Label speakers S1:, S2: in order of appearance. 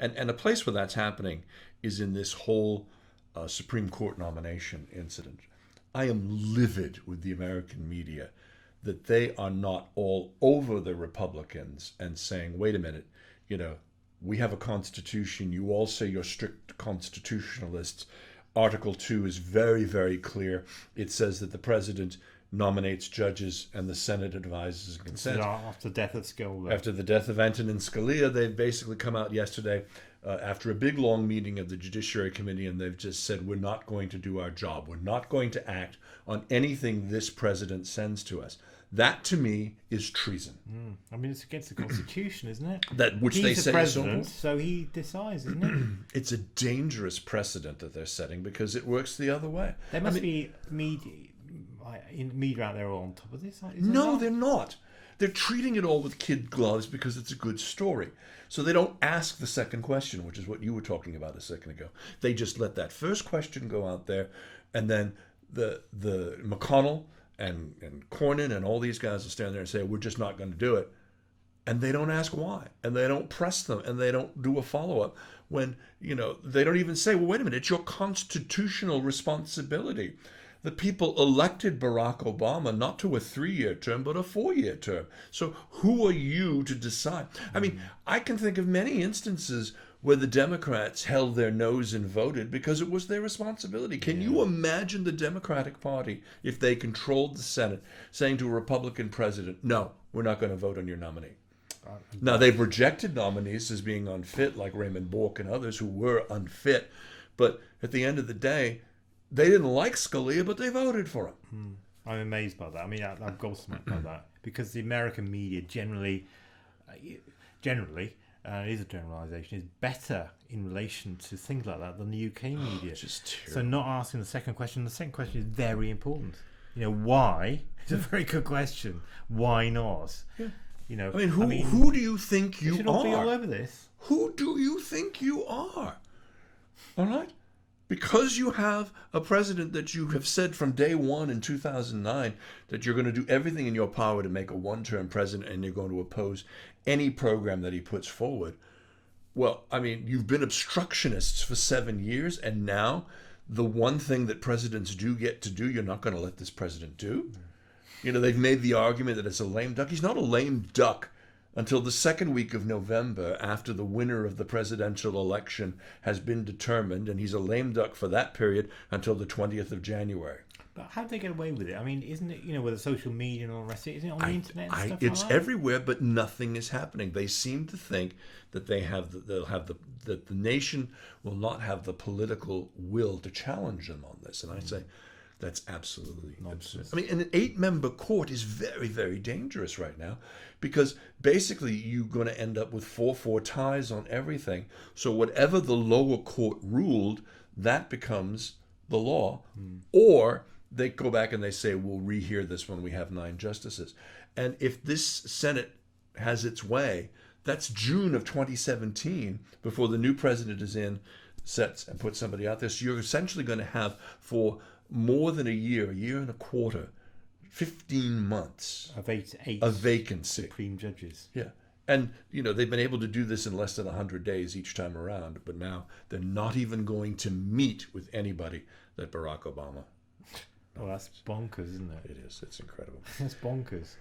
S1: And a place where that's happening is in this whole Supreme Court nomination incident. I am livid with the American media that they are not all over the Republicans and saying, wait a minute, we have a constitution. You all say you're strict constitutionalists. Article 2 is very, very clear. It says that the president nominates judges and the Senate advises and consents.
S2: After the death of Scalia.
S1: After the death of Antonin Scalia, they've basically come out yesterday after a big, long meeting of the Judiciary Committee, and they've just said, we're not going to do our job. We're not going to act on anything this president sends to us. That, to me, is treason.
S2: I mean, it's against the Constitution, isn't it?
S1: Which they say is
S2: so he decides, isn't it?
S1: It's a dangerous precedent that they're setting because it works the other way.
S2: There must be media out there all on top of this.
S1: No, they're not. They're treating it all with kid gloves because it's a good story. So they don't ask the second question, which is what you were talking about a second ago. They just let that first question go out there, and then the McConnell and Cornyn and all these guys will stand there and say, we're just not going to do it. And they don't ask why, and they don't press them, and they don't do a follow-up when, they don't even say, well, wait a minute, it's your constitutional responsibility. The people elected Barack Obama not to a 3-year term, but a 4-year term. So who are you to decide? I mean, I can think of many instances where the Democrats held their nose and voted because it was their responsibility. Can you imagine the Democratic Party, if they controlled the Senate, saying to a Republican president, no, we're not going to vote on your nominee? Now, they've rejected nominees as being unfit, like Raymond Bork and others who were unfit. But at the end of the day, they didn't like Scalia, but they voted for him.
S2: I'm amazed by that. I mean, I'm gobsmacked by that because the American media generally, it is a generalisation, is better in relation to things like that than the UK media. So not asking the second question. The second question is very important. Why? It's a very good question. Why not?
S1: Yeah. Who do you think you
S2: should
S1: are?
S2: All be all over this.
S1: Who do you think you are? All right? Because you have a president that you have said from day one in 2009 that you're going to do everything in your power to make a one-term president and you're going to oppose any program that he puts forward. Well, I mean, you've been obstructionists for 7 years, and now the one thing that presidents do get to do, you're not going to let this president do. They've made the argument that it's a lame duck. He's not a lame duck until the second week of November, after the winner of the presidential election has been determined, and he's a lame duck for that period until the 20th of January.
S2: But how do they get away with it? I mean, isn't it, with the social media and all the rest of it, isn't it on the internet and stuff
S1: it's
S2: like that?
S1: everywhere, but nothing is happening. They seem to think that that the nation will not have the political will to challenge them on this. And I say, that's absolutely absurd. I mean, an 8-member court is very, very dangerous right now because basically you're going to end up with 4-4 ties on everything. So whatever the lower court ruled, that becomes the law. Or they go back and they say, we'll rehear this when we have 9 justices. And if this Senate has its way, that's June of 2017 before the new president is in, sets and puts somebody out there. So you're essentially going to have for more than a year and a quarter, 15 months
S2: a
S1: vacancy.
S2: Supreme judges.
S1: Yeah. And, they've been able to do this in less than 100 days each time around, but now they're not even going to meet with anybody that Barack Obama.
S2: Well, that's bonkers, isn't it?
S1: It is. It's incredible.
S2: It's bonkers.